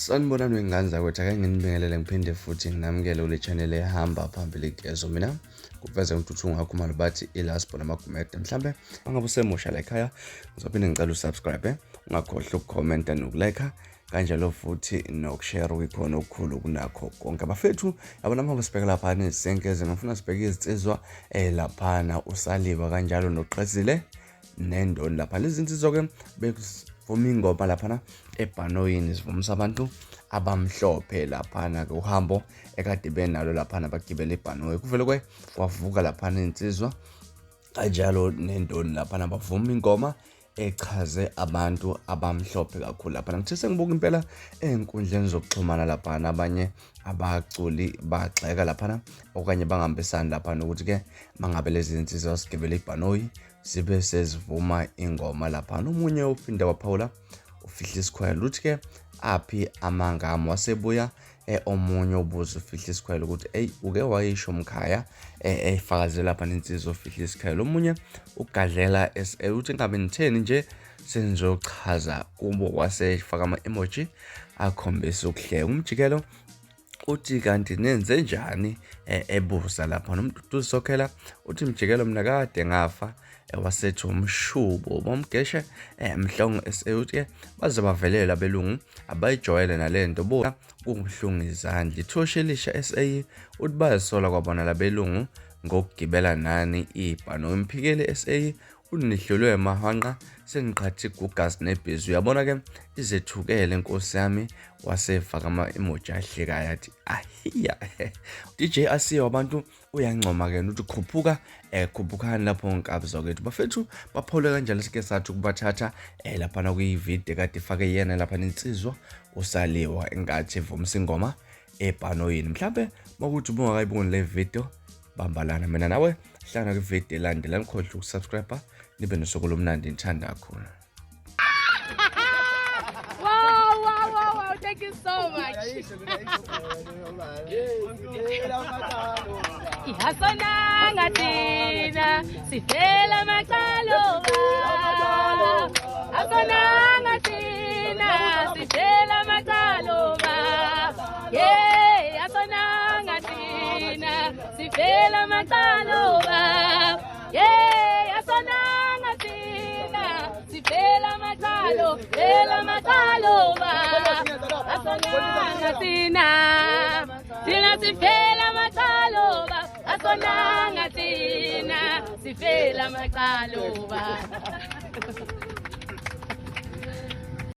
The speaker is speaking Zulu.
Sanibonani wengane zakwethu, ake nginibingelele ngiphinde futhi nginamukele kule channel ehamba phambili gezo. Mina kuveza umthuthu ngakhuluma bathi ilaspo namagumede. Mhlambe angabe usemusha la ekhaya, ngizophinde ngicela usubscribe, ungakhohlwa ukucomment nokulike, kanjalo futhi nokushare uyikhona okukhulu kunakho konke. Bafethu yabona manje sibheka lapha nezisenkeze, ngifuna sibheke izinsizwa laphana usaliva kanjalo noqhezile nendoni lapha. Lezi zinsizwa ke bevuma ingoma laphana eBhanoyini, sivumisa abantu abamhlophe laphana ke uhambo ekade benalo laphana bagibela eBhanoyi. Kuvele kwaVuka laphana insizwa kanjalo nendoni laphana bavuma ingoma echaze abantu abamhlophe kakhulu laphana. Ngithe sengibuka impela ezinkundleni zokuxhumana laphana, abanye abaculi bagxeka laphana okanye bangambisani laphana ukuthi ke mangabe lezi insizwa sigibela eBhanoyi sibe sezivuma ingoma laphana. Omunye uphinde waphawula ufihla isikhwele uthi ke aphi amangamo, wasebuya omunye ubuza ufihla isikhwele ukuthi hey uke wayisho mkhaya efakazela lapha insizwa ufihla isikhwele. Omunye ugadlela uthi ngabe nitheni nje senizochaza kubo, wasefaka ama-emoji akhombisa ukuhleka. Umjikelo uthi kanti nenze njani ebuza lapha. Nomuntu usokhela uthi mjikelo mina kade ngafa, wasethi umshubo bomgeshe mhlongo uthi baze bavelela abelungu abayijwayele nalento bona kubuhlungu izandla. Ithoshe elisha uthi bayasola kwabona labelungu ngokugibela nani iBhanoyi. Mphikele unihlolwe emahanqa seniqhathi gugazi nebhizi. Uyabona ke izethukele Nkosi yami, wasefaka ama-emoji ahlekayo athi ahiya. DJ asiyo abantu uyancoma ke uthi khuphuka khuphukani lapho nkabizo kwethu. Bafethu baphawule kanjalo sike sathi ukubathatha laphana kuyivideo kade ifake yena lapha insizwa usaliwa engathi evumisa ingoma eBhanoyini. Mhlambe makuthi ubungakayiboni le video bambalana mina nawe hlangana kwivideo elandela, ngikhohle ukusubscribe nibe nosuku lomnandi ngithanda kakhulu. Wow, thank you so much. Ihasana ngatina sifela macaloba, hasana ngatina sifela macaloba, yeah, hasana ngatina sifela macaloba, yeah, hasana ngatina sifela macalo, fela macaloba, hasana ngatina tina sifela macaloba, hasana ngatina sifela macaloba.